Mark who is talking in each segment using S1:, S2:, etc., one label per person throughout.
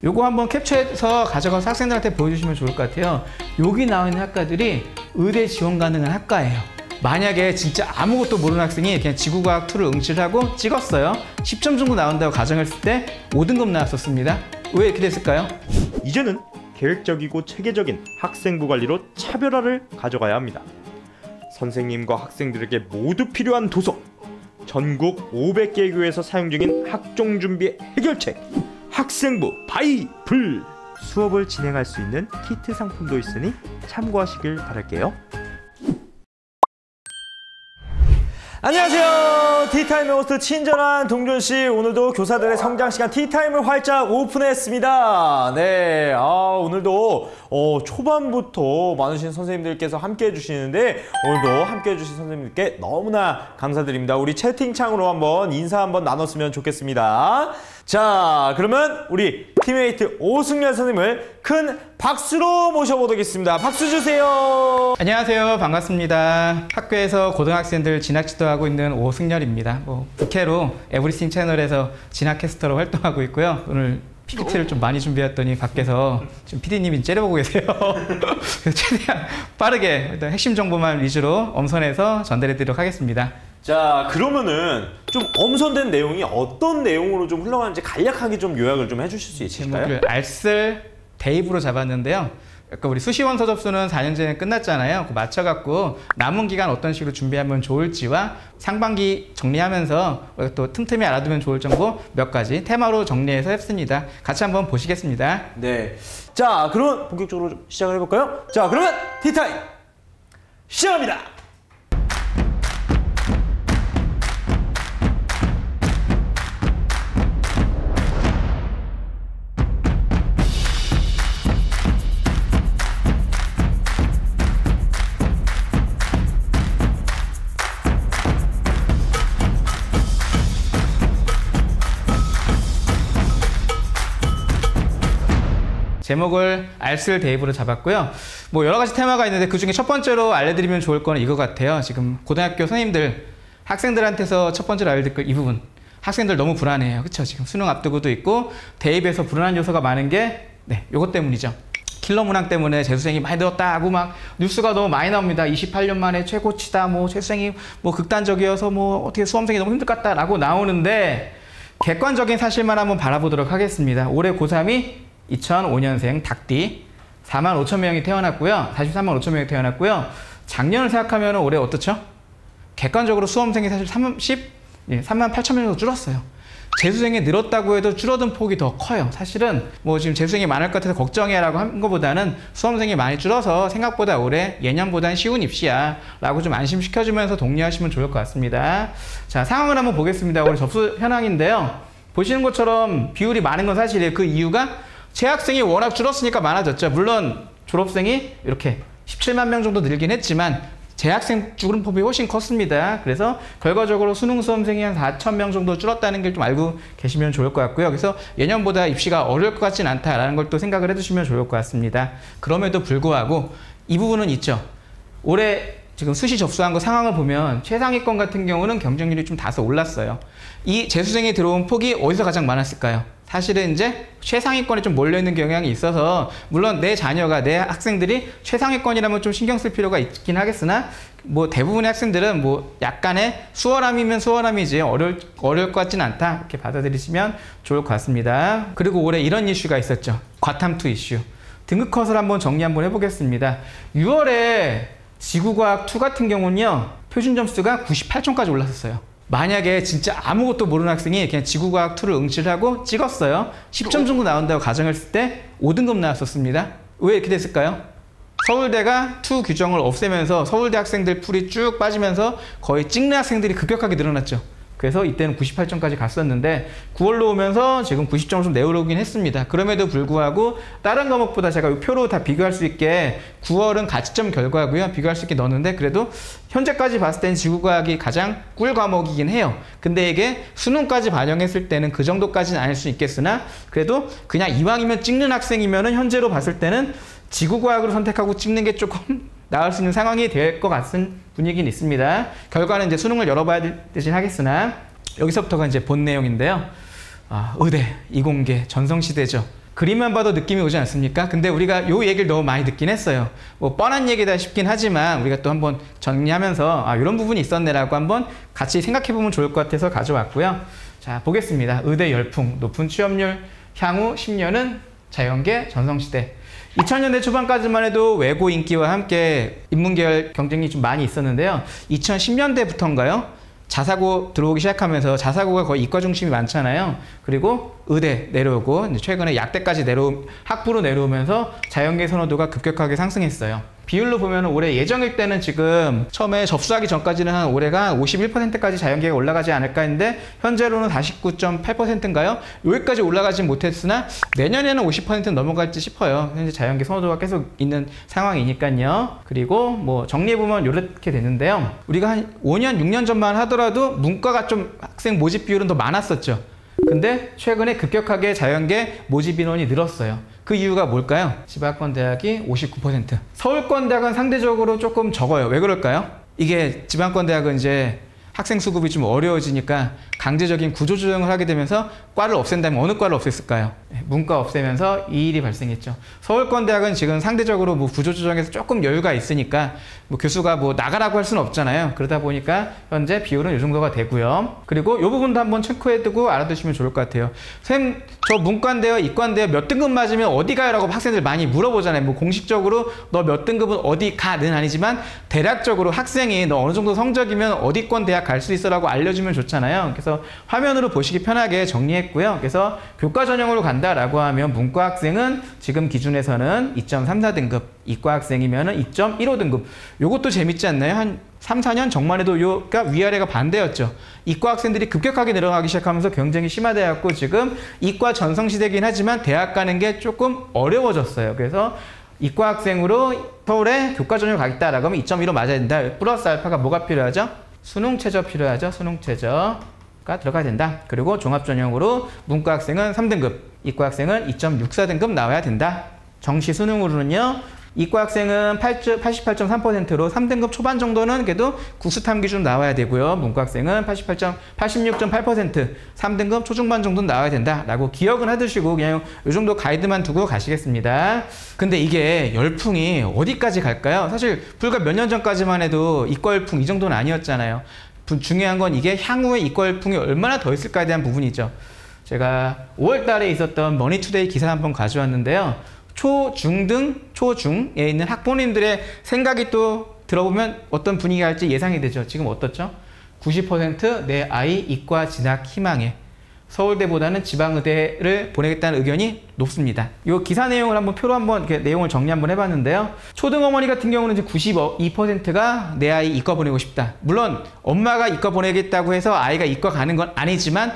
S1: 요거 한번 캡처해서 가져가서 학생들한테 보여주시면 좋을 것 같아요. 여기 나와 있는 학과들이 의대 지원 가능한 학과예요. 만약에 진짜 아무것도 모르는 학생이 그냥 지구과학 2를 응시를 하고 찍었어요. 10점 정도 나온다고 가정했을 때 5등급 나왔었습니다. 왜 이렇게 됐을까요?
S2: 이제는 계획적이고 체계적인 학생부 관리로 차별화를 가져가야 합니다. 선생님과 학생들에게 모두 필요한 도서, 전국 500개 교회에서 사용 중인 학종준비 해결책, 학생부 바이블, 수업을 진행할 수 있는 키트 상품도 있으니 참고하시길 바랄게요.
S3: 안녕하세요. 티타임의 호스트 친절한 동준씨, 오늘도 교사들의 성장시간 티타임을 활짝 오픈했습니다. 네, 오늘도 초반부터 많으신 선생님들께서 함께 해주시는데 오늘도 함께 해주신 선생님들께 너무나 감사드립니다. 우리 채팅창으로 한번 인사 한번 나눴으면 좋겠습니다. 자, 그러면 우리 팀메이트 오승열 선생님을 큰 박수로 모셔보겠습니다. 박수 주세요.
S1: 안녕하세요. 반갑습니다. 학교에서 고등학생들 진학 지도하고 있는 오승열입니다. 부캐로 에브리띵 채널에서 진학 캐스터로 활동하고 있고요. 오늘 PPT를 좀 많이 준비했더니 밖에서 지금 PD님이 째려보고 계세요. 그래서 최대한 빠르게 일단 핵심 정보만 위주로 엄선해서 전달해드리도록 하겠습니다.
S3: 자, 그러면은 좀 엄선된 내용이 어떤 내용으로 좀 흘러가는지 간략하게 좀 요약을 좀 해주실 수 있을까요?
S1: 제목을 알쓸 대입으로 잡았는데요. 아까 우리 수시원서 접수는 4년제는 끝났잖아요. 맞춰갖고 남은 기간 어떤 식으로 준비하면 좋을지와 상반기 정리하면서 또 틈틈이 알아두면 좋을 정보 몇 가지 테마로 정리해서 했습니다. 같이 한번 보시겠습니다.
S3: 네. 자, 그러면 본격적으로 좀 시작을 해볼까요? 자, 그러면 티타임 시작합니다.
S1: 제목을 알쓸 대입으로 잡았고요. 여러 가지 테마가 있는데 그 중에 첫 번째로 알려드리면 좋을 거는 이거 같아요. 지금 고등학교 선생님들, 학생들한테서 첫 번째로 알려드릴 이 부분. 학생들 너무 불안해요. 그쵸? 지금 수능 앞두고도 있고 대입에서 불안한 요소가 많은 게 요것 때문이죠. 킬러 문항 때문에 재수생이 많이 늘었다 하고 막 뉴스가 너무 많이 나옵니다. 28년 만에 최고치다, 재수생이 극단적이어서 어떻게 수험생이 너무 힘들 것 같다 라고 나오는데 객관적인 사실만 한번 바라보도록 하겠습니다. 올해 고3이 2005년생 닭띠 45,000명이 태어났고요. 43만 5천 명이 태어났고요. 작년을 생각하면 올해 어떻죠? 객관적으로 수험생이 사실 3만 8천 명 정도 줄었어요. 재수생이 늘었다고 해도 줄어든 폭이 더 커요. 사실은 지금 재수생이 많을 것 같아서 걱정해라고 한 것보다는 수험생이 많이 줄어서 생각보다 올해 예년보다는 쉬운 입시야 라고 좀 안심시켜주면서 독려하시면 좋을 것 같습니다. 자, 상황을 한번 보겠습니다. 올해 접수 현황인데요. 보시는 것처럼 비율이 많은 건 사실이에요. 그 이유가 재학생이 워낙 줄었으니까 많아졌죠. 물론 졸업생이 이렇게 17만 명 정도 늘긴 했지만 재학생 줄은 폭이 훨씬 컸습니다. 그래서 결과적으로 수능 수험생이 한 4,000명 정도 줄었다는 걸 좀 알고 계시면 좋을 것 같고요. 그래서 예년보다 입시가 어려울 것 같진 않다라는 걸 또 생각을 해두시면 좋을 것 같습니다. 그럼에도 불구하고 이 부분은 있죠. 올해 지금 수시 접수한 거 상황을 보면 최상위권 같은 경우는 경쟁률이 좀 다소 올랐어요. 이 재수생이 들어온 폭이 어디서 가장 많았을까요? 사실은 이제 최상위권에 좀 몰려있는 경향이 있어서 물론 내 자녀가, 내 학생들이 최상위권이라면 좀 신경 쓸 필요가 있긴 하겠으나 대부분의 학생들은 약간의 수월함이면 수월함이지 어려울 것 같진 않다 이렇게 받아들이시면 좋을 것 같습니다. 그리고 올해 이런 이슈가 있었죠. 과탐2 이슈. 등급 컷을 한번 정리 한번 해보겠습니다. 6월에 지구과학2 같은 경우는요. 표준 점수가 98점까지 올랐었어요. 만약에 진짜 아무것도 모르는 학생이 그냥 지구과학 2를 응시를 하고 찍었어요. 10점 정도 나온다고 가정했을 때 5등급 나왔었습니다. 왜 이렇게 됐을까요? 서울대가 2 규정을 없애면서 서울대 학생들 풀이 쭉 빠지면서 거의 찍는 학생들이 급격하게 늘어났죠. 그래서 이때는 98점까지 갔었는데 9월로 오면서 지금 90점을 좀 내려오긴 했습니다. 그럼에도 불구하고 다른 과목보다 제가 이 표로 다 비교할 수 있게 9월은 가치점 결과고요. 비교할 수 있게 넣었는데 그래도 현재까지 봤을 때는 지구과학이 가장 꿀 과목이긴 해요. 근데 이게 수능까지 반영했을 때는 그 정도까지는 아닐 수 있겠으나 그래도 그냥 이왕이면 찍는 학생이면은 현재로 봤을 때는 지구과학으로 선택하고 찍는 게 조금 나을 수 있는 상황이 될 것 같은 분위기는 있습니다. 결과는 이제 수능을 열어봐야 되긴 하겠으나 여기서부터가 이제 본 내용인데요. 의대, 이공계, 전성시대죠. 그림만 봐도 느낌이 오지 않습니까? 근데 우리가 요 얘기를 너무 많이 듣긴 했어요. 뭐 뻔한 얘기다 싶긴 하지만 우리가 또 한번 정리하면서 이런 부분이 있었네라고 한번 같이 생각해보면 좋을 것 같아서 가져왔고요. 자, 보겠습니다. 의대 열풍, 높은 취업률, 향후 10년은 자연계 전성시대. 2000년대 초반까지만 해도 외고 인기와 함께 인문계열 경쟁이 좀 많이 있었는데요. 2010년대부터인가요? 자사고 들어오기 시작하면서 자사고가 거의 이과 중심이 많잖아요. 그리고 의대 내려오고 이제 최근에 약대까지 학부로 내려오면서 자연계 선호도가 급격하게 상승했어요. 비율로 보면 올해 예정일 때는 지금 처음에 접수하기 전까지는 한 올해가 51%까지 자연계가 올라가지 않을까 했는데 현재로는 49.8%인가요? 여기까지 올라가진 못했으나 내년에는 50% 넘어갈지 싶어요. 현재 자연계 선호도가 계속 있는 상황이니까요. 그리고 뭐 정리해보면 이렇게 됐는데요. 우리가 한 5년, 6년 전만 하더라도 문과가 좀 학생 모집 비율은 더 많았었죠. 근데 최근에 급격하게 자연계 모집 인원이 늘었어요. 그 이유가 뭘까요? 지방권 대학이 59%. 서울권 대학은 상대적으로 조금 적어요. 왜 그럴까요? 이게 지방권 대학은 이제 학생 수급이 좀 어려워지니까 강제적인 구조조정을 하게 되면서 과를 없앤다면 어느 과를 없앴을까요? 문과 없애면서 이 일이 발생했죠. 서울권 대학은 지금 상대적으로 뭐 구조조정에서 조금 여유가 있으니까 뭐 교수가 뭐 나가라고 할 수는 없잖아요. 그러다 보니까 현재 비율은 이 정도가 되고요. 그리고 이 부분도 한번 체크해두고 알아두시면 좋을 것 같아요. 선생님, 저 문과인데요, 이과인데요, 몇 등급 맞으면 어디 가요? 라고 학생들 많이 물어보잖아요. 뭐 공식적으로 너 몇 등급은 어디 가는 아니지만 대략적으로 학생이 너 어느 정도 성적이면 어디권 대학 갈 수 있어 라고 알려주면 좋잖아요. 그래서 화면으로 보시기 편하게 정리했고요. 그래서 교과 전형으로 간다라고 하면 문과 학생은 지금 기준에서는 2.34등급, 이과 학생이면 2.15등급. 요것도 재밌지 않나요? 한 3, 4년 전만 해도 요가 위아래가 반대였죠. 이과 학생들이 급격하게 늘어나기 시작하면서 경쟁이 심화되었고 지금 이과 전성시대긴 하지만 대학 가는 게 조금 어려워졌어요. 그래서 이과 학생으로 서울에 교과 전형을 가겠다라고 하면 2.15 맞아야 된다. 플러스 알파가 뭐가 필요하죠? 수능 최저 필요하죠. 수능 최저가 들어가야 된다. 그리고 종합 전형으로 문과 학생은 3등급, 이과 학생은 2.64등급 나와야 된다. 정시 수능으로는요. 이과 학생은 88.3%로 3등급 초반 정도는 그래도 국수탐 기준 나와야 되고요. 문과 학생은 86.8%, 3등급 초중반 정도는 나와야 된다라고 기억은 해두시고 그냥 이 정도 가이드만 두고 가시겠습니다. 근데 이게 열풍이 어디까지 갈까요? 사실 불과 몇 년 전까지만 해도 이과 열풍 이 정도는 아니었잖아요. 중요한 건 이게 향후에 이과 열풍이 얼마나 더 있을까에 대한 부분이죠. 제가 5월 달에 있었던 머니투데이 기사 한번 가져왔는데요. 초중에 있는 학부모님들의 생각이 또 들어보면 어떤 분위기가 할지 예상이 되죠. 지금 어떻죠? 90% 내 아이 이과 진학 희망해. 서울대보다는 지방의대를 보내겠다는 의견이 높습니다. 이 기사 내용을 한번 표로 한번 이렇게 내용을 정리 한번 해봤는데요. 초등 어머니 같은 경우는 이제 92%가 내 아이 이과 보내고 싶다. 물론 엄마가 이과 보내겠다고 해서 아이가 이과 가는 건 아니지만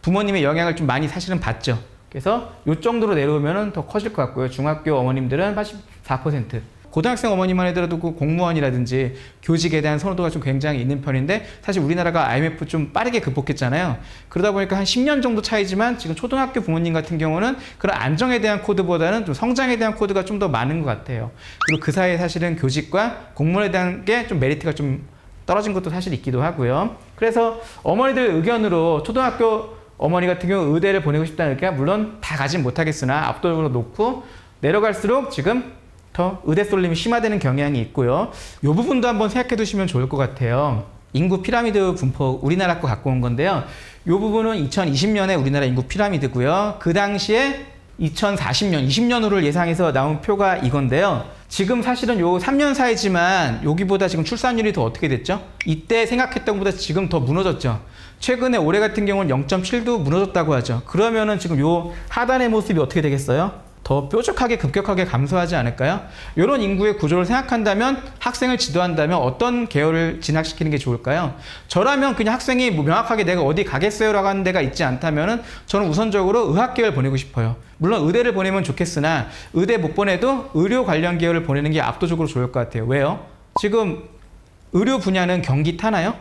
S1: 부모님의 영향을 좀 많이 사실은 받죠. 그래서 이 정도로 내려오면 더 커질 것 같고요. 중학교 어머님들은 84%. 고등학생 어머니만 하더라도 그 공무원이라든지 교직에 대한 선호도가 좀 굉장히 있는 편인데 사실 우리나라가 IMF 좀 빠르게 극복했잖아요. 그러다 보니까 한 10년 정도 차이지만 지금 초등학교 부모님 같은 경우는 그런 안정에 대한 코드보다는 좀 성장에 대한 코드가 좀 더 많은 것 같아요. 그리고 그 사이에 사실은 교직과 공무원에 대한 게 좀 메리트가 좀 떨어진 것도 사실 있기도 하고요. 그래서 어머니들 의견으로 초등학교 어머니 같은 경우 의대를 보내고 싶다는 의견가 물론 다 가진 못하겠으나 압도적으로 높고 내려갈수록 지금 더 의대 쏠림이 심화되는 경향이 있고요. 이 부분도 한번 생각해 두시면 좋을 것 같아요. 인구 피라미드 분포 우리나라 거 갖고 온 건데요. 이 부분은 2020년에 우리나라 인구 피라미드고요. 그 당시에 2040년, 20년후를 예상해서 나온 표가 이건데요. 지금 사실은 요 3년 사이지만 여기보다 지금 출산율이 더 어떻게 됐죠? 이때 생각했던 것보다 지금 더 무너졌죠. 최근에 올해 같은 경우는 0.7도 무너졌다고 하죠. 그러면은 지금 요 하단의 모습이 어떻게 되겠어요? 더 뾰족하게 급격하게 감소하지 않을까요? 이런 인구의 구조를 생각한다면 학생을 지도한다면 어떤 계열을 진학시키는 게 좋을까요? 저라면 그냥 학생이 뭐 명확하게 내가 어디 가겠어요 라고 하는 데가 있지 않다면 저는 우선적으로 의학 계열 보내고 싶어요. 물론 의대를 보내면 좋겠으나 의대 못 보내도 의료 관련 계열을 보내는 게 압도적으로 좋을 것 같아요. 왜요? 지금 의료 분야는 경기 타나요?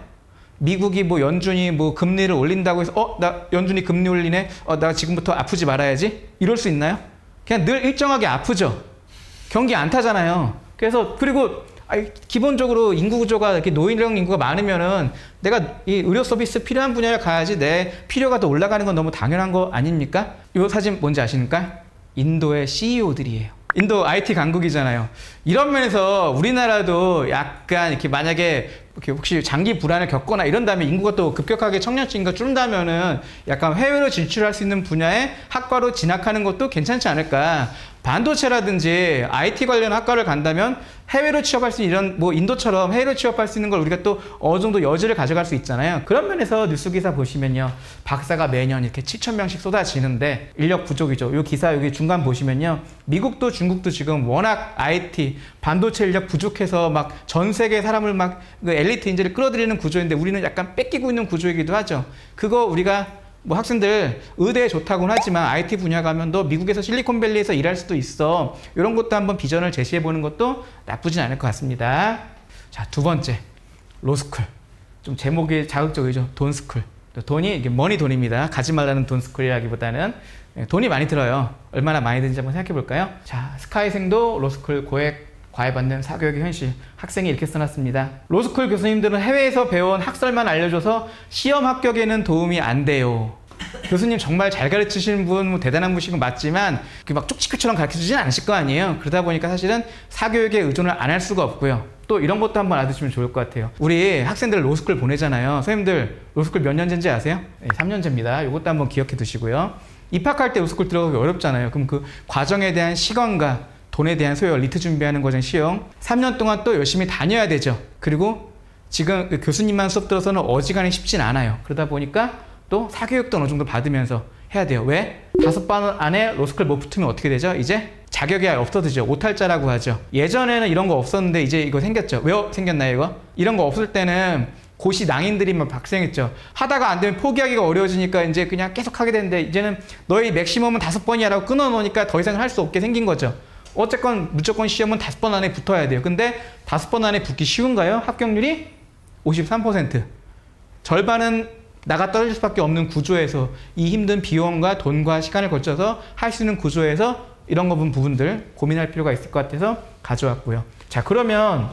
S1: 미국이 뭐 연준이 뭐 금리를 올린다고 해서 나 연준이 금리 올리네? 나 지금부터 아프지 말아야지? 이럴 수 있나요? 그냥 늘 일정하게 아프죠. 경기 안 타잖아요. 그래서 그리고 기본적으로 인구 구조가 이렇게 노인령 인구가 많으면은 내가 이 의료 서비스 필요한 분야에 가야지 내 필요가 더 올라가는 건 너무 당연한 거 아닙니까? 이 사진 뭔지 아십니까? 인도의 CEO들이에요. 인도 IT 강국이잖아요. 이런 면에서 우리나라도 약간 이렇게 만약에 이렇게 혹시 장기 불안을 겪거나 이런 다음에 인구가 또 급격하게 청년층이 줄는다면은 약간 해외로 진출할 수 있는 분야의 학과로 진학하는 것도 괜찮지 않을까. 반도체라든지 IT 관련 학과를 간다면 해외로 취업할 수 있는 이런 뭐 인도처럼 해외로 취업할 수 있는 걸 우리가 또 어느 정도 여지를 가져갈 수 있잖아요. 그런 면에서 뉴스 기사 보시면요. 박사가 매년 이렇게 7,000명씩 쏟아지는데 인력 부족이죠. 이 기사 여기 중간 보시면요. 미국도 중국도 지금 워낙 IT, 반도체 인력 부족해서 막 전 세계 사람을 막 엘리트 인재를 끌어들이는 구조인데 우리는 약간 뺏기고 있는 구조이기도 하죠. 그거 우리가 뭐 학생들 의대에 좋다고는 하지만 IT 분야 가면 너 미국에서 실리콘밸리에서 일할 수도 있어. 이런 것도 한번 비전을 제시해 보는 것도 나쁘진 않을 것 같습니다. 자, 두 번째 로스쿨. 좀 제목이 자극적이죠. 돈스쿨. 돈이 이게 돈입니다. 가지 말라는 돈스쿨이라기보다는 돈이 많이 들어요. 얼마나 많이 드는지 한번 생각해 볼까요? 자, 스카이생도 로스쿨 고액 과외받는 사교육의 현실. 학생이 이렇게 써놨습니다. 로스쿨 교수님들은 해외에서 배운 학설만 알려줘서 시험 합격에는 도움이 안 돼요. 교수님 정말 잘 가르치시는 분, 뭐 대단한 분이신 건 맞지만 막 쪽지교처럼 가르쳐주진 않으실 거 아니에요. 그러다 보니까 사실은 사교육에 의존을 안 할 수가 없고요. 또 이런 것도 한번 알아두시면 좋을 것 같아요. 우리 학생들 로스쿨 보내잖아요. 선생님들 로스쿨 몇 년제인지 아세요? 네, 3년제입니다. 이것도 한번 기억해 두시고요. 입학할 때 로스쿨 들어가기 어렵잖아요. 그럼 그 과정에 대한 시간과 돈에 대한 소요, 리트 준비하는 과정 시험 3년 동안 또 열심히 다녀야 되죠. 그리고 지금 그 교수님만 수업 들어서는 어지간히 쉽진 않아요. 그러다 보니까 또 사교육도 어느 정도 받으면서 해야 돼요. 왜? 5번 안에 로스쿨 못 붙으면 어떻게 되죠? 이제 자격이 없어지죠. 오탈자라고 하죠. 예전에는 이런 거 없었는데 이제 이거 생겼죠. 왜 생겼나요 이거? 이런 거 없을 때는 고시 낭인들이 막 박생했죠. 하다가 안 되면 포기하기가 어려워지니까 이제 그냥 계속 하게 되는데 이제는 너희 맥시멈은 5번이야 라고 끊어놓으니까 더 이상 할 수 없게 생긴 거죠. 어쨌건 무조건 시험은 5번 안에 붙어야 돼요. 근데 5번 안에 붙기 쉬운가요? 합격률이 53%. 절반은 나가 떨어질 수밖에 없는 구조에서 이 힘든 비용과 돈과 시간을 거쳐서 할 수 있는 구조에서 이런 부분들 고민할 필요가 있을 것 같아서 가져왔고요. 자, 그러면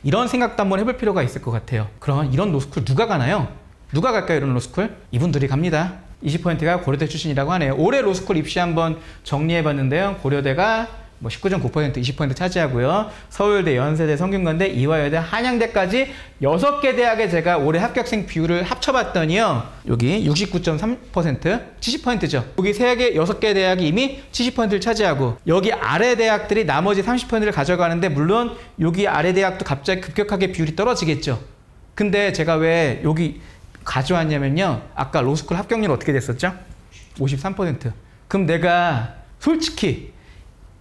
S1: 이런 생각도 한번 해볼 필요가 있을 것 같아요. 그럼 이런 로스쿨 누가 가나요? 누가 갈까요? 이런 로스쿨? 이분들이 갑니다. 20%가 고려대 출신이라고 하네요. 올해 로스쿨 입시 한번 정리해봤는데요. 고려대가 19.9%, 20% 차지하고요. 서울대, 연세대, 성균관대, 이화여대, 한양대까지 6개 대학에 제가 올해 합격생 비율을 합쳐봤더니요. 여기 69.3%, 70%죠. 여기 6개 대학이 이미 70%를 차지하고 여기 아래 대학들이 나머지 30%를 가져가는데 물론 여기 아래 대학도 갑자기 급격하게 비율이 떨어지겠죠. 근데 제가 왜 여기 가져왔냐면요. 아까 로스쿨 합격률 어떻게 됐었죠? 53%. 그럼 내가 솔직히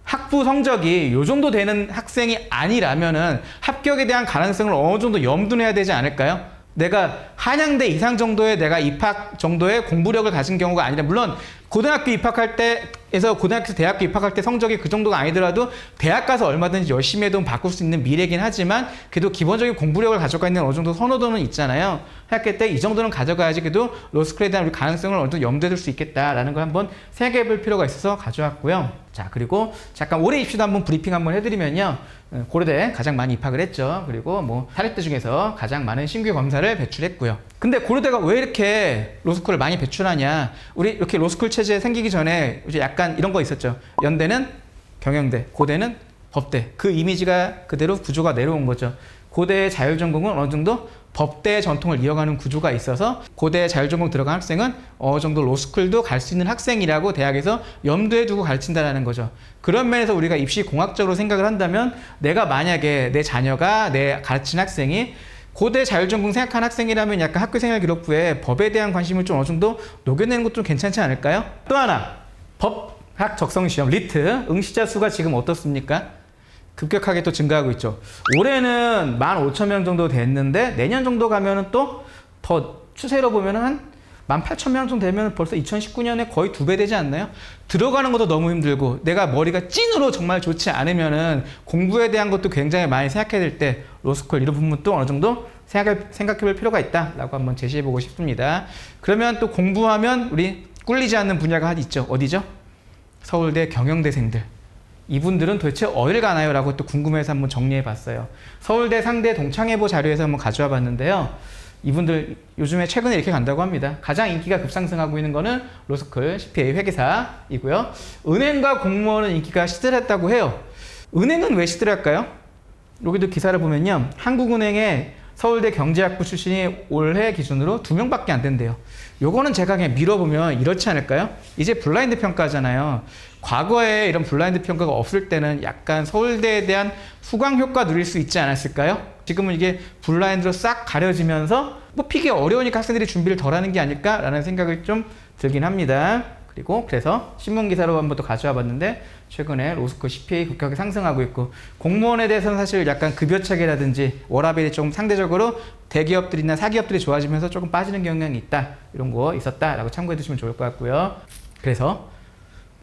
S1: 학부 성적이 요 정도 되는 학생이 아니라면은 합격에 대한 가능성을 어느 정도 염두해야 되지 않을까요? 내가 한양대 이상 정도의 내가 입학 정도의 공부력을 가진 경우가 아니라 물론 고등학교 입학할 때에서 고등학교 대학교 입학할 때 성적이 그 정도가 아니더라도 대학 가서 얼마든지 열심히 해도 바꿀 수 있는 미래긴 하지만 그래도 기본적인 공부력을 가져가 있는 어느 정도 선호도는 있잖아요. 생각할 때 이 정도는 가져가야지 그래도 로스쿨에 대한 우리 가능성을 어느 정도 염두에 둘 수 있겠다라는 걸 한번 생각해 볼 필요가 있어서 가져왔고요. 자, 그리고 잠깐 올해 입시도 한번 브리핑 한번 해드리면요. 고려대 가장 많이 입학을 했죠. 그리고 뭐 사립대 중에서 가장 많은 신규 검사를 배출했고요. 근데 고려대가 왜 이렇게 로스쿨을 많이 배출하냐? 우리 이렇게 로스쿨 체제 생기기 전에 이제 약간 이런 거 있었죠. 연대는 경영대, 고대는 법대. 그 이미지가 그대로 구조가 내려온 거죠. 고대의 자율전공은 어느 정도 법대의 전통을 이어가는 구조가 있어서 고대 자율전공 들어간 학생은 어느 정도 로스쿨도 갈 수 있는 학생이라고 대학에서 염두에 두고 가르친다는 거죠. 그런 면에서 우리가 입시 공학적으로 생각을 한다면 내가 만약에 내 자녀가 내 가르친 학생이 고대 자율전공 생각한 학생이라면 약간 학교생활 기록부에 법에 대한 관심을 좀 어느 정도 녹여내는 것도 좀 괜찮지 않을까요? 또 하나, 법학 적성시험, 리트, 응시자 수가 지금 어떻습니까? 급격하게 또 증가하고 있죠. 올해는 15,000명 정도 됐는데 내년 정도 가면은 또 더 추세로 보면은 한 18,000명 정도 되면 벌써 2019년에 거의 2배 되지 않나요? 들어가는 것도 너무 힘들고 내가 머리가 찐으로 정말 좋지 않으면은 공부에 대한 것도 굉장히 많이 생각해야 될 때 로스쿨 이런 부분도 어느 정도 생각해 볼 필요가 있다라고 한번 제시해 보고 싶습니다. 그러면 또 공부하면 우리 꿀리지 않는 분야가 하나 있죠. 어디죠? 서울대 경영대생들. 이분들은 도대체 어딜 가나요? 라고 또 궁금해서 한번 정리해 봤어요. 서울대 상대 동창회보 자료에서 한번 가져와 봤는데요. 이분들 요즘에 최근에 이렇게 간다고 합니다. 가장 인기가 급상승하고 있는 거는 로스쿨 CPA 회계사이고요. 은행과 공무원은 인기가 시들했다고 해요. 은행은 왜 시들할까요? 여기도 기사를 보면요. 한국은행의 서울대 경제학부 출신이 올해 기준으로 2명밖에 안 된대요. 요거는 제가 그냥 밀어보면 이렇지 않을까요? 이제 블라인드 평가잖아요. 과거에 이런 블라인드 평가가 없을 때는 약간 서울대에 대한 후광 효과 누릴 수 있지 않았을까요? 지금은 이게 블라인드로 싹 가려지면서 뽑히기 어려우니까 학생들이 준비를 덜 하는 게 아닐까라는 생각을 좀 들긴 합니다. 그리고 그래서 신문기사로 한번 또 가져와 봤는데 최근에 로스쿨 CPA 급격하게 상승하고 있고 공무원에 대해서는 사실 약간 급여차계라든지 워라밸이 좀 상대적으로 대기업들이나 사기업들이 좋아지면서 조금 빠지는 경향이 있다. 이런 거 있었다라고 참고해 두시면 좋을 것 같고요. 그래서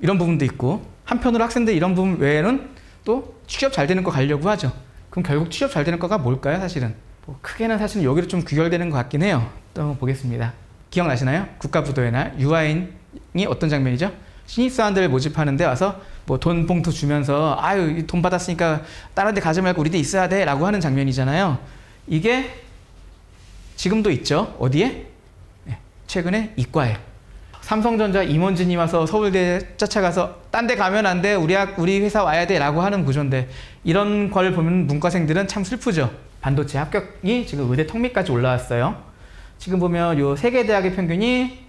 S1: 이런 부분도 있고 한편으로 학생들 이런 부분 외에는 또 취업 잘 되는 거 가려고 하죠. 그럼 결국 취업 잘 되는 거가 뭘까요? 사실은 뭐 크게는 사실은 여기로 좀 귀결되는 것 같긴 해요. 또 한번 보겠습니다. 기억나시나요? 국가부도의 날 유아인이 어떤 장면이죠? 신입사원들 모집하는데 와서 뭐 돈 봉투 주면서 아유 돈 받았으니까 다른 데 가지 말고 우리 데 있어야 돼 라고 하는 장면이잖아요. 이게 지금도 있죠. 어디에? 네, 최근에 이과에 삼성전자 임원진이 와서 서울대 쫓아가서 딴 데 가면 안 돼. 우리 회사 와야 돼 라고 하는 구조인데 이런 걸 보면 문과생들은 참 슬프죠. 반도체 합격이 지금 의대 턱밑까지 올라왔어요. 지금 보면 요 세 개 대학의 평균이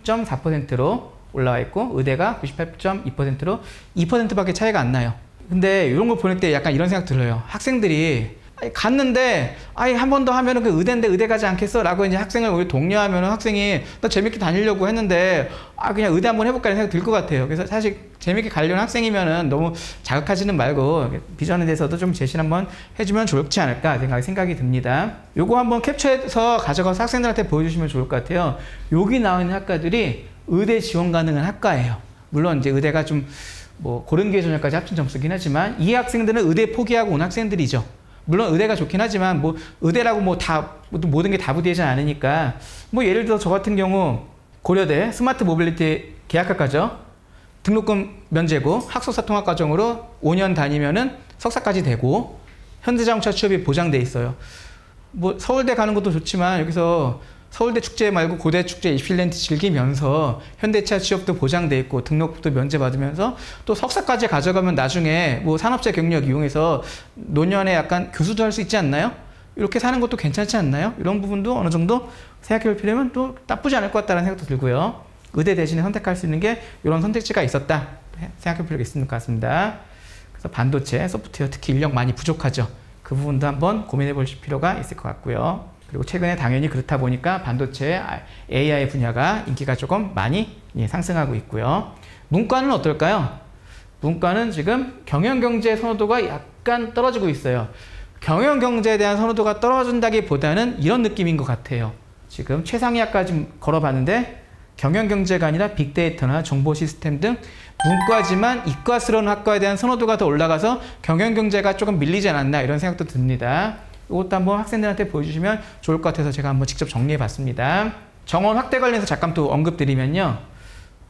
S1: 96.4%로 올라와 있고 의대가 98.2%로 2%밖에 차이가 안 나요. 근데 이런 거 보낼 때 약간 이런 생각 들어요. 학생들이 갔는데 한 번 더 하면은 그 의대인데 의대 가지 않겠어? 라고 이제 학생을 오히려 독려하면은 학생이 나 재밌게 다니려고 했는데 그냥 의대 한번 해볼까 라는 생각이 들 것 같아요. 그래서 사실 재밌게 가려는 학생이면은 너무 자극하지는 말고 비전에 대해서도 좀 제시를 한번 해주면 좋지 않을까 생각이 듭니다. 요거 한번 캡처해서 가져가서 학생들한테 보여주시면 좋을 것 같아요. 여기 나와 있는 학과들이 의대 지원 가능한 학과예요. 물론 이제 의대가 좀 뭐 고른 기회 전형까지 합친 점수긴 하지만 이 학생들은 의대 포기하고 온 학생들이죠. 물론 의대가 좋긴 하지만 뭐 의대라고 뭐 다 모든 게 다 부대지 않으니까 뭐 예를 들어 저 같은 경우 고려대 스마트 모빌리티 계약학과죠. 등록금 면제고 학속사 통합 과정으로 5년 다니면은 석사까지 되고 현대자동차 취업이 보장돼 있어요. 뭐 서울대 가는 것도 좋지만 여기서 서울대 축제 말고 고대 축제 이필렌트 즐기면서 현대차 취업도 보장돼 있고 등록금도 면제받으면서 또 석사까지 가져가면 나중에 뭐 산업체 경력 이용해서 노년에 약간 교수도 할 수 있지 않나요? 이렇게 사는 것도 괜찮지 않나요? 이런 부분도 어느 정도 생각해 볼 필요면 또 나쁘지 않을 것 같다는 생각도 들고요. 의대 대신에 선택할 수 있는 게 이런 선택지가 있었다 생각해 볼 필요가 있을 것 같습니다. 그래서 반도체, 소프트웨어 특히 인력 많이 부족하죠. 그 부분도 한번 고민해 볼 필요가 있을 것 같고요. 그리고 최근에 당연히 그렇다 보니까 반도체 AI 분야가 인기가 조금 많이 상승하고 있고요. 문과는 어떨까요? 문과는 지금 경영경제 선호도가 약간 떨어지고 있어요. 경영경제에 대한 선호도가 떨어진다기보다는 이런 느낌인 것 같아요. 지금 최상위 학과 좀 걸어봤는데 경영경제가 아니라 빅데이터나 정보 시스템 등 문과지만 이과스러운 학과에 대한 선호도가 더 올라가서 경영경제가 조금 밀리지 않았나 이런 생각도 듭니다. 이것도 한번 학생들한테 보여주시면 좋을 것 같아서 제가 한번 직접 정리해 봤습니다. 정원 확대 관련해서 잠깐 또 언급드리면요.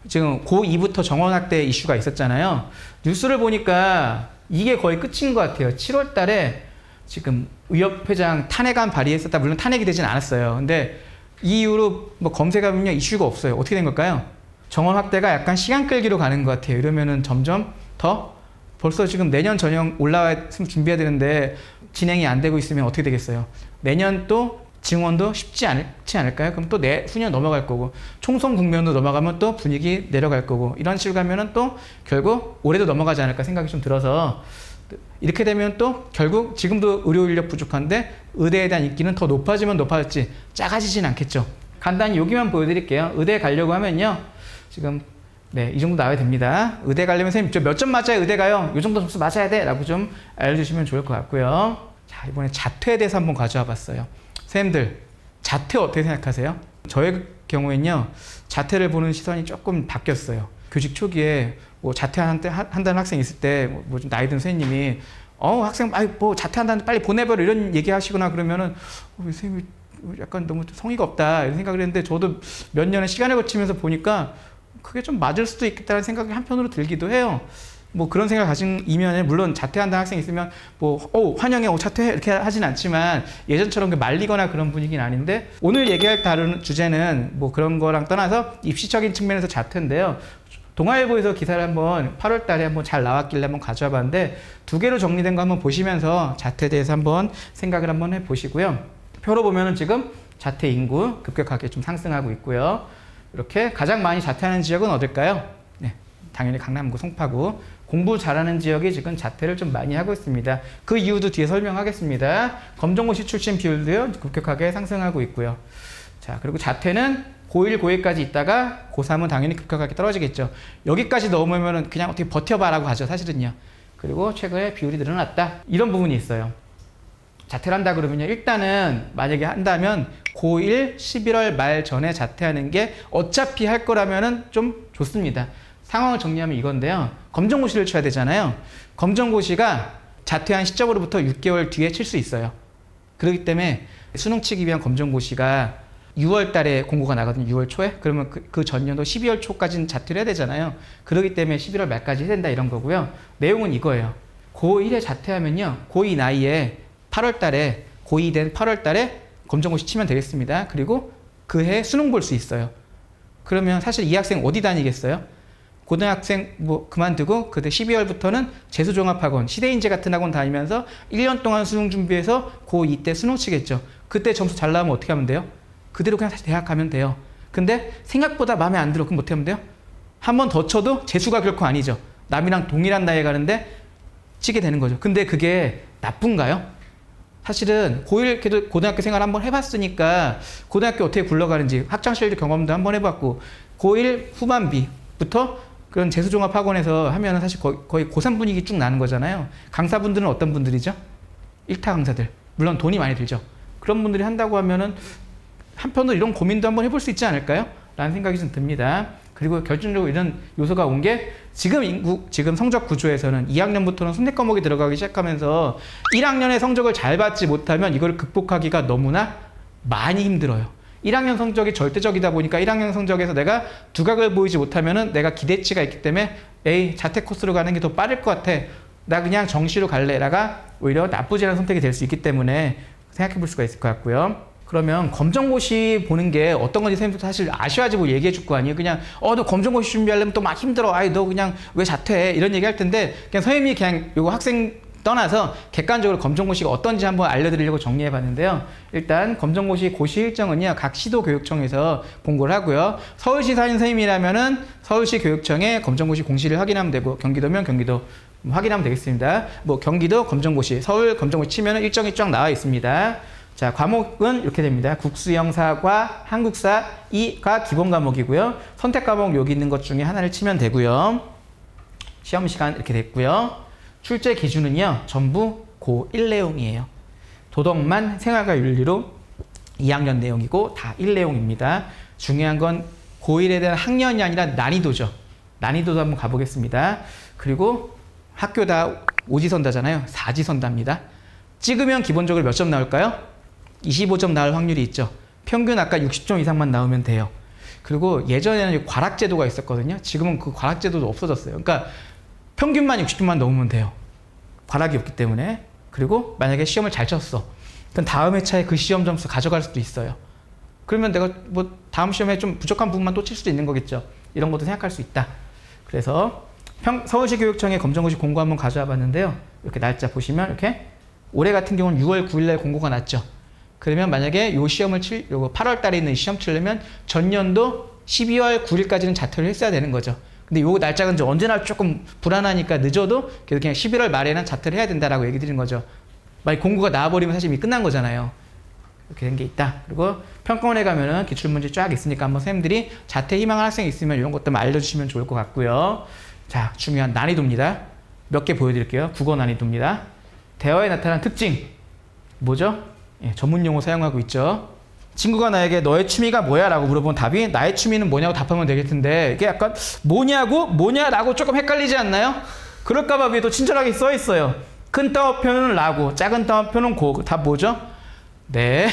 S1: 지금 고2부터 정원 확대 이슈가 있었잖아요. 뉴스를 보니까 이게 거의 끝인 것 같아요. 7월 달에 지금 의협회장 탄핵안 발의했었다. 물론 탄핵이 되진 않았어요. 근데 이 이후로 뭐 검색하면요 이슈가 없어요. 어떻게 된 걸까요? 정원 확대가 약간 시간 끌기로 가는 것 같아요. 이러면은 점점 더 벌써 지금 내년 전형 올라왔으면 준비해야 되는데 진행이 안 되고 있으면 어떻게 되겠어요? 내년 또 증원도 쉽지 않지 않을까요? 그럼 또 후년 넘어갈 거고 총선 국면으로 넘어가면 또 분위기 내려갈 거고 이런 식으로 가면은 또 결국 올해도 넘어가지 않을까 생각이 좀 들어서 이렇게 되면 또 결국 지금도 의료 인력 부족한데 의대에 대한 인기는 더 높아지면 높아졌지 작아지진 않겠죠. 간단히 여기만 보여드릴게요. 의대 가려고 하면요. 지금 이 정도 나와야 됩니다. 의대 가려면 선생님 몇 점 맞아야 의대 가요? 이 정도 점수 맞아야 돼 라고 좀 알려주시면 좋을 것 같고요. 자, 이번에 자퇴에 대해서 한번 가져와 봤어요. 선생님들 자퇴 어떻게 생각하세요? 저의 경우에는요. 자퇴를 보는 시선이 조금 바뀌었어요. 교직 초기에 뭐 자퇴한다는 학생이 있을 때 뭐 좀 나이 든 선생님이 학생 뭐 자퇴한다는데 빨리 보내버려 이런 얘기하시거나 그러면은 선생님이 약간 너무 성의가 없다 이런 생각을 했는데 저도 몇 년의 시간을 거치면서 보니까 그게 좀 맞을 수도 있겠다는 생각이 한편으로 들기도 해요. 뭐 그런 생각을 가진 이면에 물론 자퇴한다는 학생이 있으면 뭐 환영해 자퇴해 이렇게 하진 않지만 예전처럼 말리거나 그런 분위기는 아닌데 오늘 얘기할 다른 주제는 뭐 그런 거랑 떠나서 입시적인 측면에서 자퇴인데요. 동아일보에서 기사를 한번 8월 달에 한번 잘 나왔길래 한번 가져와 봤는데 2개로 정리된 거 한번 보시면서 자퇴에 대해서 한번 생각을 한번 해보시고요. 표로 보면은 지금 자퇴 인구 급격하게 좀 상승하고 있고요. 이렇게 가장 많이 자퇴하는 지역은 어딜까요? 네, 당연히 강남구 송파구. 공부 잘하는 지역이 지금 자퇴를 좀 많이 하고 있습니다. 그 이유도 뒤에 설명하겠습니다. 검정고시 출신 비율도요 급격하게 상승하고 있고요. 자, 그리고 자퇴는 고1, 고2까지 있다가 고3은 당연히 급격하게 떨어지겠죠. 여기까지 넘으면 그냥 어떻게 버텨봐라고 하죠, 사실은요. 그리고 최근에 비율이 늘어났다. 이런 부분이 있어요. 자퇴를 한다 그러면요. 일단은 만약에 한다면 고1 11월 말 전에 자퇴하는 게 어차피 할 거라면은 좀 좋습니다. 상황을 정리하면 이건데요. 검정고시를 쳐야 되잖아요. 검정고시가 자퇴한 시점으로부터 6개월 뒤에 칠 수 있어요. 그렇기 때문에 수능 치기 위한 검정고시가 6월 달에 공고가 나거든요. 6월 초에. 그러면 그 전년도 12월 초까지는 자퇴를 해야 되잖아요. 그렇기 때문에 11월 말까지 해야 된다 이런 거고요. 내용은 이거예요. 고1에 자퇴하면요. 고2 나이에 8월 달에 고2 된 8월 달에 검정고시 치면 되겠습니다. 그리고 그 해 수능 볼 수 있어요. 그러면 사실 이 학생 어디 다니겠어요? 고등학생 뭐 그만두고 그때 12월부터는 재수종합학원, 시대인재 같은 학원 다니면서 1년 동안 수능 준비해서 고2 때 수능 치겠죠. 그때 점수 잘 나오면 어떻게 하면 돼요? 그대로 그냥 다시 대학 가면 돼요. 근데 생각보다 마음에 안 들어. 그럼 어떻게 하면 돼요? 한 번 더 쳐도 재수가 결코 아니죠. 남이랑 동일한 나이에 가는데 치게 되는 거죠. 근데 그게 나쁜가요? 사실은 고1 그래도 고등학교 생활 한번 해봤으니까 고등학교 어떻게 굴러가는지 학창시절 경험도 한번 해봤고 고1 후반기부터 그런 재수종합학원에서 하면은 사실 거의 고3 분위기 쭉 나는 거잖아요. 강사분들은 어떤 분들이죠? 1타 강사들. 물론 돈이 많이 들죠. 그런 분들이 한다고 하면은 한편으로 이런 고민도 한번 해볼 수 있지 않을까요? 라는 생각이 좀 듭니다. 그리고 결정적으로 이런 요소가 온 게 지금 성적 구조에서는 2학년부터는 선택 과목이 들어가기 시작하면서 1학년의 성적을 잘 받지 못하면 이걸 극복하기가 너무나 많이 힘들어요. 1학년 성적이 절대적이다 보니까 1학년 성적에서 내가 두각을 보이지 못하면은 내가 기대치가 있기 때문에 에이 자퇴 코스로 가는 게 더 빠를 것 같아. 나 그냥 정시로 갈래. 라가 오히려 나쁘지 않은 선택이 될 수 있기 때문에 생각해 볼 수가 있을 것 같고요. 그러면 검정고시 보는 게 어떤 건지 선생님도 사실 아셔야지 얘기해 줄 거 아니에요. 그냥 너 검정고시 준비하려면 또 막 힘들어. 아이 너 그냥 왜 자퇴해? 이런 얘기 할 텐데 그냥 선생님이 그냥 요거 학생 떠나서 객관적으로 검정고시가 어떤지 한번 알려드리려고 정리해 봤는데요. 일단 검정고시 고시 일정은요. 각 시도교육청에서 공고를 하고요. 서울시 사는 선생님이라면은 서울시 교육청에 검정고시 공시를 확인하면 되고 경기도면 경기도 확인하면 되겠습니다. 뭐 경기도 검정고시, 서울 검정고시 치면은 일정이 쫙 나와 있습니다. 자, 과목은 이렇게 됩니다. 국수영사과, 한국사, 이가 기본 과목이고요. 선택 과목 여기 있는 것 중에 하나를 치면 되고요. 시험 시간 이렇게 됐고요. 출제 기준은요. 전부 고1 내용이에요. 도덕만 생활과 윤리로 2학년 내용이고 다 1내용입니다. 중요한 건 고1에 대한 학년이 아니라 난이도죠. 난이도도 한번 가보겠습니다. 그리고 학교 다 오지선다잖아요. 사지선다입니다. 찍으면 기본적으로 몇 점 나올까요? 25점 나올 확률이 있죠. 평균 아까 60점 이상만 나오면 돼요. 그리고 예전에는 과락제도가 있었거든요. 지금은 그 과락제도도 없어졌어요. 그러니까 평균만 60점만 넘으면 돼요. 과락이 없기 때문에. 그리고 만약에 시험을 잘 쳤어. 그럼 다음 회차에 그 시험 점수 가져갈 수도 있어요. 그러면 내가 뭐 다음 시험에 좀 부족한 부분만 또 칠 수도 있는 거겠죠. 이런 것도 생각할 수 있다. 그래서 서울시 교육청에 검정고시 공고 한번 가져와 봤는데요. 이렇게 날짜 보시면 이렇게 올해 같은 경우는 6월 9일 날 공고가 났죠. 그러면 만약에 요 시험을 8월 달에 있는 시험 치려면 전년도 12월 9일까지는 자퇴를 했어야 되는 거죠. 근데 요 날짜가 이제 언제나 조금 불안하니까 늦어도 그래도 그냥 11월 말에는 자퇴를 해야 된다라고 얘기 드리는 거죠. 만약 공고가 나와버리면 사실 이미 끝난 거잖아요. 이렇게 된 게 있다. 그리고 평가원에 가면은 기출문제 쫙 있으니까 한번 선생님들이 자퇴 희망하는 학생이 있으면 이런 것도 알려주시면 좋을 것 같고요. 자, 중요한 난이도입니다. 몇 개 보여드릴게요. 국어 난이도입니다. 대화에 나타난 특징. 뭐죠? 예, 전문 용어 사용하고 있죠. 친구가 나에게 너의 취미가 뭐야? 라고 물어보면 답이 나의 취미는 뭐냐고 답하면 되겠는데 이게 약간 뭐냐라고 조금 헷갈리지 않나요? 그럴까봐 위에 또 친절하게 써 있어요. 큰 따옴표는 라고, 작은 따옴표는 고. 답 뭐죠? 네,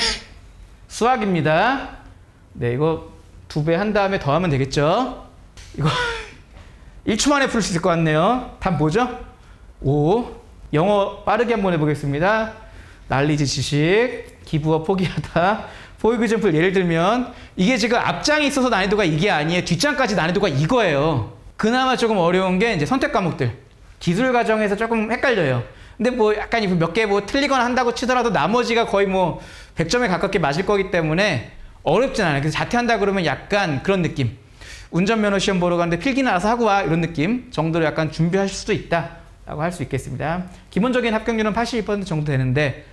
S1: 수학입니다. 네, 이거 2배 한 다음에 더하면 되겠죠? 이거 1초 만에 풀 수 있을 것 같네요. 답 뭐죠? 5. 영어 빠르게 한번 해보겠습니다. 난리지 지식, 기부업 포기하다, 포획 점플 예를 들면 이게 지금 앞장이 있어서 난이도가 이게 아니에요. 뒷장까지 난이도가 이거예요. 그나마 조금 어려운 게 이제 선택 과목들. 기술 과정에서 조금 헷갈려요. 근데 뭐 약간 몇 개 뭐 틀리거나 한다고 치더라도 나머지가 거의 뭐 100점에 가깝게 맞을 거기 때문에 어렵진 않아요. 그래서 자퇴한다 그러면 약간 그런 느낌. 운전면허 시험 보러 가는데 필기는 알아서 하고 와 이런 느낌 정도로 약간 준비하실 수도 있다라고 할 수 있겠습니다. 기본적인 합격률은 82% 정도 되는데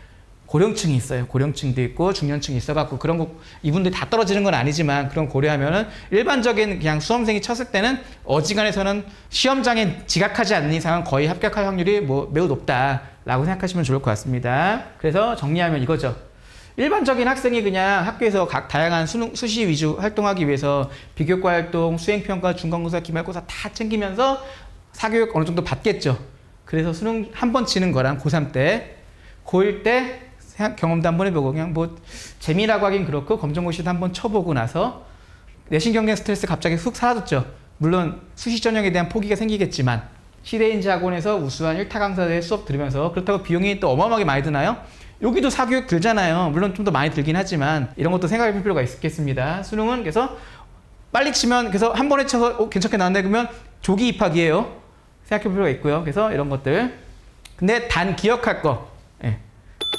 S1: 고령층이 있어요. 고령층도 있고 중년층이 있어갖고 그런 거 이분들이 다 떨어지는 건 아니지만 그런 고려하면은 일반적인 그냥 수험생이 쳤을 때는 어지간해서는 시험장에 지각하지 않는 이상은 거의 합격할 확률이 뭐 매우 높다라고 생각하시면 좋을 것 같습니다. 그래서 정리하면 이거죠. 일반적인 학생이 그냥 학교에서 각 다양한 수시 위주 활동하기 위해서 비교과 활동, 수행평가, 중간고사, 기말고사 다 챙기면서 사교육 어느 정도 받겠죠. 그래서 수능 한 번 치는 거랑 고3 때, 고1 때 경험도 한번 해보고 그냥 뭐 재미라고 하긴 그렇고 검정고시도 한번 쳐보고 나서 내신 경쟁 스트레스 갑자기 훅 사라졌죠. 물론 수시 전형에 대한 포기가 생기겠지만 시대인지 학원에서 우수한 1타 강사들의 수업 들으면서 그렇다고 비용이 또 어마어마하게 많이 드나요? 여기도 사교육 들잖아요. 물론 좀 더 많이 들긴 하지만 이런 것도 생각해 볼 필요가 있겠습니다. 수능은 그래서 빨리 치면 그래서 한 번에 쳐서 괜찮게 나왔네 그러면 조기 입학이에요. 생각해 볼 필요가 있고요. 그래서 이런 것들. 근데 단 기억할 거. 예.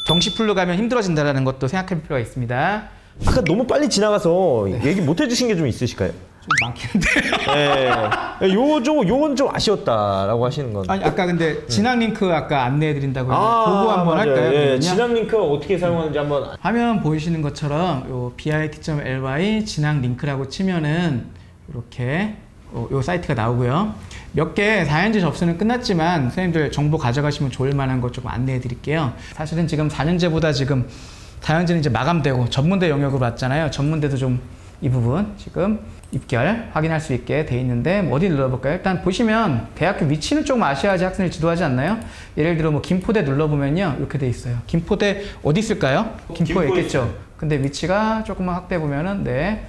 S1: 정시풀로 가면 힘들어진다는 것도 생각해 볼 필요가 있습니다.
S3: 아까 너무 빨리 지나가서 얘기 못 해주신 게 좀 있으실까요?
S1: 좀 많긴 한데요.
S3: 네. 요건 좀 아쉬웠다라고 하시는 건.
S1: 아니 아까 근데 진학 링크 아까 안내해 드린다고 했는데 그거 한번
S3: 맞아요.
S1: 할까요?
S3: 예, 진학 링크 어떻게 사용하는지 한번.
S1: 화면 보이시는 것처럼 요 bit.ly 진학 링크라고 치면은 이렇게 요 사이트가 나오고요. 몇 개 4년제 접수는 끝났지만 선생님들 정보 가져가시면 좋을 만한 것 조금 안내해 드릴게요. 사실은 지금 4년제보다 지금 4년제는 이제 마감되고 전문대 영역으로 왔잖아요. 전문대도 좀 이 부분 지금 입결 확인할 수 있게 돼 있는데 뭐 어디 눌러볼까요? 일단 보시면 대학교 위치는 조금 아셔야지 학생을 지도하지 않나요? 예를 들어 뭐 김포대 눌러보면요 이렇게 돼 있어요. 김포대 어디 있을까요? 김포에 있겠죠. 근데 위치가 조금만 확대해 보면은 네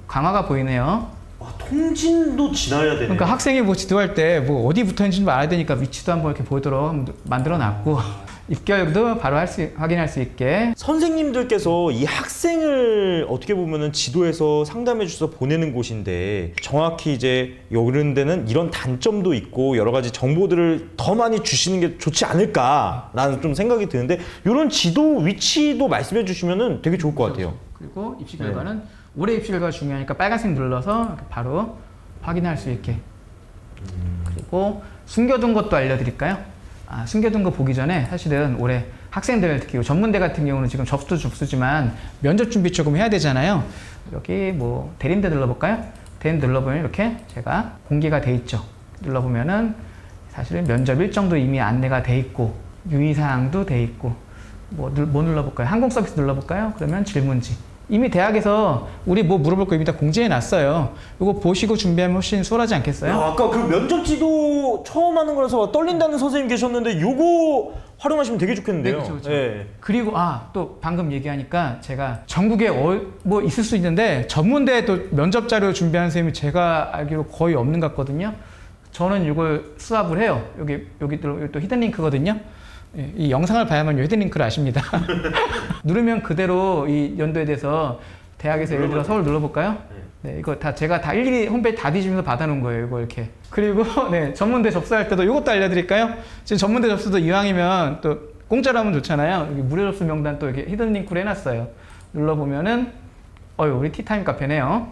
S1: 강화가 보이네요.
S3: 아, 통진도 지나야 되네.
S1: 그러니까 학생이 뭐 지도할 때 뭐 어디 붙어 있는지 알아야 되니까 위치도 한번 이렇게 보이도록 만들어 놨고 입결도 바로 확인할 수 있게.
S3: 선생님들께서 이 학생을 어떻게 보면은 지도해서 상담해 주셔서 보내는 곳인데 정확히 이제 이런 데는 이런 단점도 있고 여러 가지 정보들을 더 많이 주시는 게 좋지 않을까라는 좀 생각이 드는데 이런 지도 위치도 말씀해 주시면은 되게 좋을 것 같아요.
S1: 그리고 입시 결과는 올해 입시 결과가 중요하니까 빨간색 눌러서 바로 확인할 수 있게. 그리고 숨겨둔 것도 알려드릴까요? 숨겨둔 거 보기 전에 사실은 올해 학생들 특히 전문대 같은 경우는 지금 접수도 접수지만 면접 준비 조금 해야 되잖아요. 여기 뭐 대림대 눌러볼까요? 대림대 눌러보면 이렇게 제가 공개가 돼 있죠. 눌러보면은 사실은 면접 일정도 이미 안내가 돼 있고 유의사항도 돼 있고 뭐 눌러볼까요? 항공서비스 눌러볼까요? 그러면 질문지. 이미 대학에서 우리 뭐 물어볼 거 이미 다 공지해 놨어요. 이거 보시고 준비하면 훨씬 수월하지 않겠어요?
S3: 아까 그 면접지도 처음 하는 거라서 떨린다는 선생님 계셨는데 요거 활용하시면 되게 좋겠는데요.
S1: 네, 그렇죠.
S3: 네.
S1: 그리고 또 방금 얘기하니까 제가 전국에 뭐 있을 수 있는데 전문대에 또 면접 자료 준비하는 선생님이 제가 알기로 거의 없는 것 같거든요. 저는 이걸 수합을 해요. 여기 또 히든 링크거든요. 이 영상을 봐야만 히든 링크를 아십니다. 누르면 그대로 이 연도에 대해서 대학에서 예를 들어 서울 눌러볼까요? 네, 이거 다 제가 다 일일이 홈페이지 다 뒤지면서 받아놓은 거예요. 이거 이렇게. 그리고 네, 전문대 접수할 때도 이것도 알려드릴까요? 지금 전문대 접수도 이왕이면 또 공짜로 하면 좋잖아요. 여기 무료 접수 명단 또 이렇게 히든 링크로 해놨어요. 눌러보면은 우리 티타임 카페네요.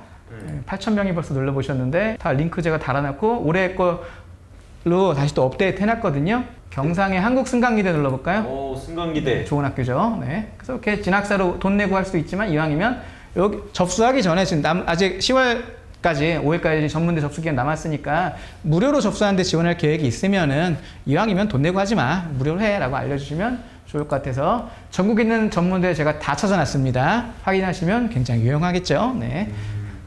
S1: 8,000명이 벌써 눌러보셨는데 다 링크 제가 달아놨고 올해 걸로 다시 또 업데이트 해놨거든요. 경상의 한국승강기대 눌러볼까요?
S3: 승강기대.
S1: 좋은 학교죠. 네. 그래서 이렇게 진학사로 돈 내고 할 수도 있지만 이왕이면 여기 접수하기 전에 지금 아직 10월까지 5일까지 전문대 접수 기간 남았으니까 무료로 접수하는데 지원할 계획이 있으면은 이왕이면 돈 내고 하지 마. 무료로 해라고 알려주시면 좋을 것 같아서 전국에 있는 전문대 제가 다 찾아놨습니다. 확인하시면 굉장히 유용하겠죠. 네.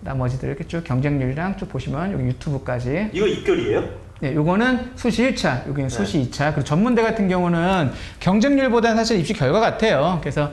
S1: 나머지들 이렇게 쭉 경쟁률이랑 쭉 보시면 여기 유튜브까지.
S3: 이거 입결이에요?
S1: 네, 요거는 수시 1차, 여기는 수시 2차. 그리고 전문대 같은 경우는 경쟁률보다는 사실 입시 결과 같아요. 그래서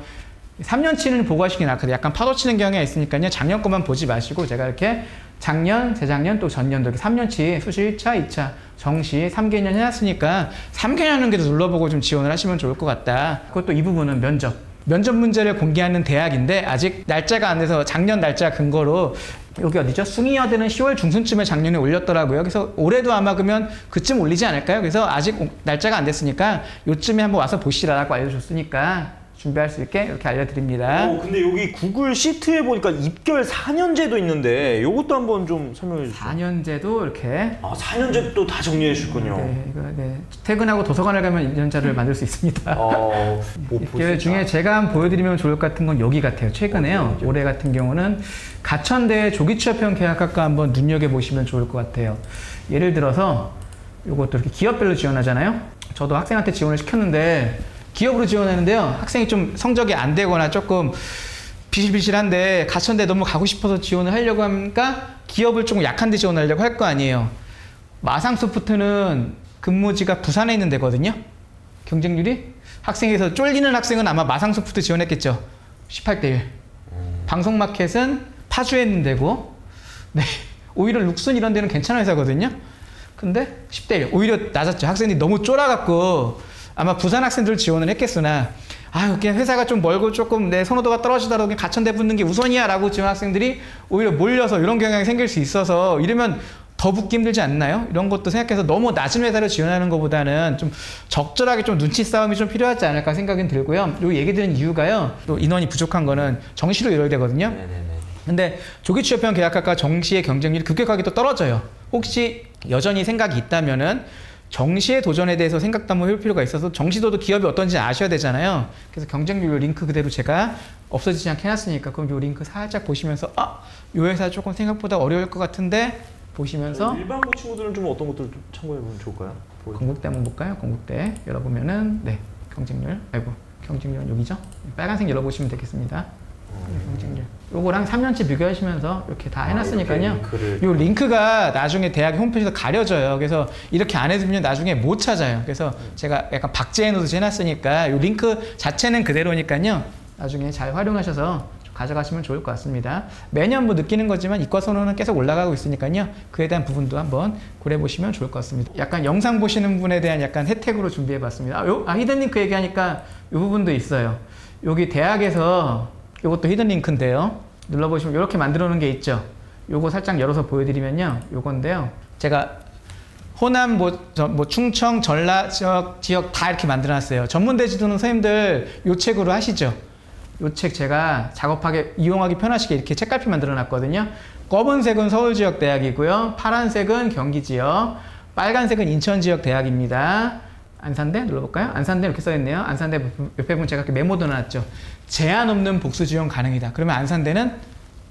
S1: 3년치는 보고 하시긴 나거든요. 약간 파도 치는 경향이 있으니까요. 작년 것만 보지 마시고 제가 이렇게 작년, 재작년, 또 전년도 이렇게 3년치 수시 1차, 2차, 정시 3개년 해놨으니까 3개년은 눌러보고 좀 지원을 하시면 좋을 것 같다. 그것도 이 부분은 면접. 면접 문제를 공개하는 대학인데 아직 날짜가 안 돼서 작년 날짜 근거로 여기 어디죠? 숭이여대는 10월 중순쯤에 작년에 올렸더라고요. 그래서 올해도 아마 그러면 그쯤 올리지 않을까요? 그래서 아직 날짜가 안 됐으니까 요쯤에 한번 와서 보시라고 알려줬으니까 준비할 수 있게 이렇게 알려드립니다.
S3: 근데 여기 구글 시트에 보니까 입결 4년제도 있는데 이것도 한번 좀 설명해 주세요.
S1: 4년제도 이렇게
S3: 4년제 또 다 정리해 주셨군요.
S1: 네. 퇴근하고 도서관을 가면 2년짜리를 만들 수 있습니다. 입결 중에 제가 한번 보여드리면 좋을 것 같은 건 여기 같아요. 최근에요. 올해 같은 경우는 가천대 조기취업형 계약학과 한번 눈여겨보시면 좋을 것 같아요. 예를 들어서 이것도 이렇게 기업별로 지원하잖아요. 저도 학생한테 지원을 시켰는데 기업으로 지원하는데요. 학생이 좀 성적이 안 되거나 조금 비실비실한데 가천대 너무 가고 싶어서 지원을 하려고 하니까 기업을 조금 약한 데 지원하려고 할 거 아니에요. 마상소프트는 근무지가 부산에 있는 데거든요. 경쟁률이 학생에서 쫄리는 학생은 아마 마상소프트 지원했겠죠. 18대 1. 방송마켓은 파주에 있는 데고, 네. 오히려 룩슨 이런 데는 괜찮은 회사거든요. 근데 10대 1. 오히려 낮았죠. 학생들이 너무 쫄아갖고 아마 부산 학생들 지원을 했겠으나 그냥 회사가 좀 멀고 조금 내 선호도가 떨어지더라도 그냥 가천대 붙는 게 우선이야 라고 지원 학생들이 오히려 몰려서 이런 경향이 생길 수 있어서 이러면 더 붙기 힘들지 않나요? 이런 것도 생각해서 너무 낮은 회사를 지원하는 것보다는 좀 적절하게 좀 눈치 싸움이 좀 필요하지 않을까 생각은 들고요. 요 얘기 드린 이유가요. 또 인원이 부족한 거는 정시로 이뤄야 되거든요. 근데 조기취업형 계약학과 정시의 경쟁률이 급격하게 또 떨어져요. 혹시 여전히 생각이 있다면은 정시의 도전에 대해서 생각도 한번 해볼 필요가 있어서 정시도도 기업이 어떤지 아셔야 되잖아요. 그래서 경쟁률 링크 그대로 제가 없어지지 않게 해놨으니까 그럼 요 링크 살짝 보시면서 요 회사 조금 생각보다 어려울 것 같은데 보시면서
S3: 일반고 친구들은 좀 어떤 것들을 좀 참고해보면 좋을까요?
S1: 건국대 한번 볼까요? 건국대 열어보면은 경쟁률은 여기죠? 빨간색 열어보시면 되겠습니다. 경쟁률. 요거랑 3년치 비교하시면서 이렇게 다 해놨으니까요. 요 링크가 나중에 대학 홈페이지에서 가려져요. 그래서 이렇게 안 해두면 나중에 못 찾아요. 그래서 제가 약간 박제해 놓듯이 해놨으니까 요 링크 자체는 그대로니까요. 나중에 잘 활용하셔서 가져가시면 좋을 것 같습니다. 매년 뭐 느끼는 거지만 이과 선호는 계속 올라가고 있으니까요. 그에 대한 부분도 한번 고려해 보시면 좋을 것 같습니다. 약간 영상 보시는 분에 대한 약간 혜택으로 준비해 봤습니다. 히든 링크 얘기하니까 이 부분도 있어요. 여기 대학에서 이것도 히든 링크인데요. 눌러보시면 이렇게 만들어 놓은 게 있죠. 요거 살짝 열어서 보여드리면요. 요건데요. 제가 호남, 충청, 전라 지역 다 이렇게 만들어 놨어요. 전문대 지도는 선생님들 요 책으로 하시죠. 요 책 제가 작업하기, 이용하기 편하시게 이렇게 책갈피 만들어 놨거든요. 검은색은 서울 지역 대학이고요. 파란색은 경기 지역, 빨간색은 인천 지역 대학입니다. 안산대 눌러볼까요? 안산대 이렇게 써있네요. 안산대 옆에 보면 제가 이렇게 메모도 놨죠. 제한 없는 복수 지원 가능이다. 그러면 안산대는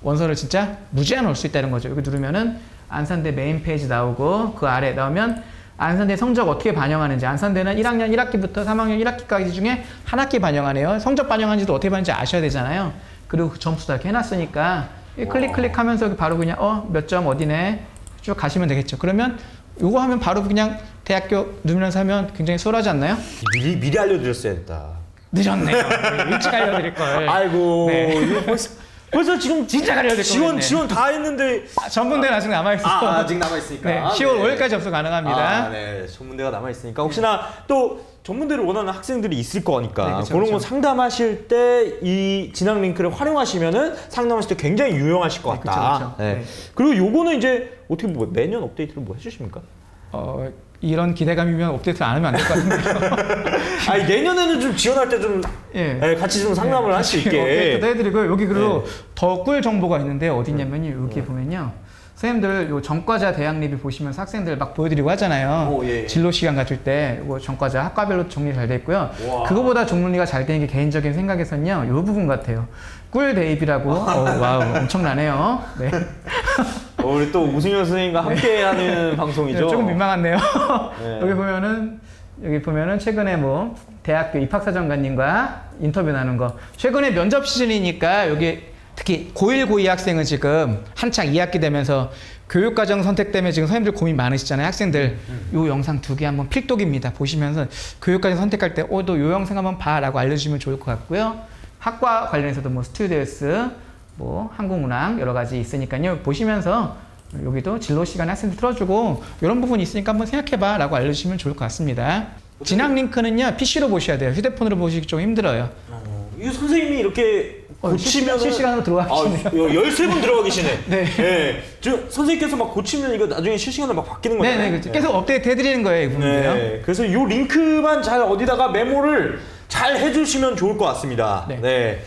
S1: 원서를 진짜 무제한 올 수 있다는 거죠. 여기 누르면은 안산대 메인 페이지 나오고 그 아래 나오면 안산대 성적 어떻게 반영하는지, 안산대는 1학년 1학기부터 3학년 1학기까지 중에 한 학기 반영하네요. 성적 반영하는지도 어떻게 반영하는지 아셔야 되잖아요. 그리고 그 점수 다 이렇게 해놨으니까 클릭하면서 바로 그냥 몇 점 어디네 쭉 가시면 되겠죠. 그러면 요거 하면 바로 그냥 대학교 누르면서 하면 굉장히 수월하지 않나요?
S3: 미리 알려드렸어야 했다.
S1: 늦었네요. 일찍 알려드릴 걸.
S3: 아이고,
S1: 네.
S3: 이거 벌써 지금
S1: 진짜 알려드릴 걸.
S3: 지원 다 했는데.
S1: 전문대는 아직 남아있어서.
S3: 아직 남아있으니까.
S1: 네, 10월 5일까지 접수 가능합니다.
S3: 네, 전문대가 남아있으니까. 혹시나 또 전문대를 원하는 학생들이 있을 거니까.
S1: 네, 그쵸,
S3: 그런 거
S1: 그쵸.
S3: 상담하실 때 이 진학 링크를 활용하시면은 상담하실 때 굉장히 유용하실 것
S1: 네,
S3: 같다.
S1: 그쵸. 네.
S3: 그리고 요거는 이제 어떻게 매년 업데이트를 해주십니까?
S1: 이런 기대감이면 업데이트를 안 하면 안 될 것 같은데요.
S3: 아니, 내년에는 좀 지원할 때 좀 같이 좀 상담을 할 수 있게.
S1: 업데이트도 해드리고 여기 그리고 더 꿀 정보가 있는데 어디냐면요. 여기 보면요. 선생님들 요 전과자 대학 리뷰 보시면서 학생들 막 보여드리고 하잖아요. 진로 시간 가질 때 이거 전과자 학과별로 정리 잘 돼 있고요. 그거보다 정리가 잘 되는 게 개인적인 생각에서는요. 요 부분 같아요. 꿀 대입이라고. 와우, 엄청나네요. 네.
S3: 우리 또 우승현 선생님과 함께하는 방송이죠.
S1: 네, 조금 민망한데요.
S3: 네.
S1: 여기 보면은 최근에 뭐 대학교 입학사정관님과 인터뷰 나눈 거. 최근에 면접 시즌이니까 여기 특히 고1, 고2 학생은 지금 한창 2학기 되면서 교육과정 선택 때문에 지금 선생님들 고민 많으시잖아요. 학생들. 요 영상 2개 한번 필독입니다. 보시면서 교육과정 선택할 때 너 요 영상 한번 봐 라고 알려주시면 좋을 것 같고요. 학과 관련해서도 뭐 스튜디오스, 뭐 항공운항 여러 가지 있으니까요. 보시면서 여기도 진로 시간에 학생들 틀어주고 이런 부분이 있으니까 한번 생각해봐 라고 알려주시면 좋을 것 같습니다. 진학 링크는요, PC로 보셔야 돼요. 휴대폰으로 보시기 좀 힘들어요.
S3: 이 선생님이 이렇게 고치면
S1: 실시간으로 들어와 계시네요.
S3: 13분 들어가 계시네.
S1: 네.
S3: 네. 선생님께서 막 고치면 이거 나중에 실시간으로 막 바뀌는 거잖아요.
S1: 네네, 그렇죠. 계속 업데이트 해드리는 거예요, 이 부분도요.
S3: 네. 그래서 이 링크만 잘 어디다가 메모를 잘 해주시면 좋을 것 같습니다.
S1: 네.
S3: 네.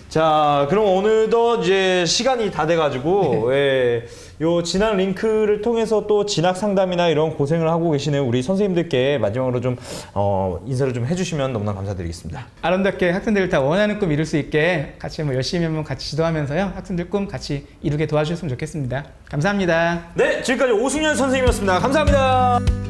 S3: 자, 그럼 오늘도 이제 시간이 다 돼가지고, 예, 요 진학 링크를 통해서 또 진학 상담이나 이런 고생을 하고 계시는 우리 선생님들께 마지막으로 좀, 인사를 좀 해주시면 너무나 감사드리겠습니다.
S1: 아름답게 학생들 다 원하는 꿈 이룰 수 있게 같이 뭐 열심히 한번 같이 지도하면서요. 학생들 꿈 같이 이루게 도와주셨으면 좋겠습니다. 감사합니다.
S3: 네, 지금까지 오승현 선생님이었습니다. 감사합니다.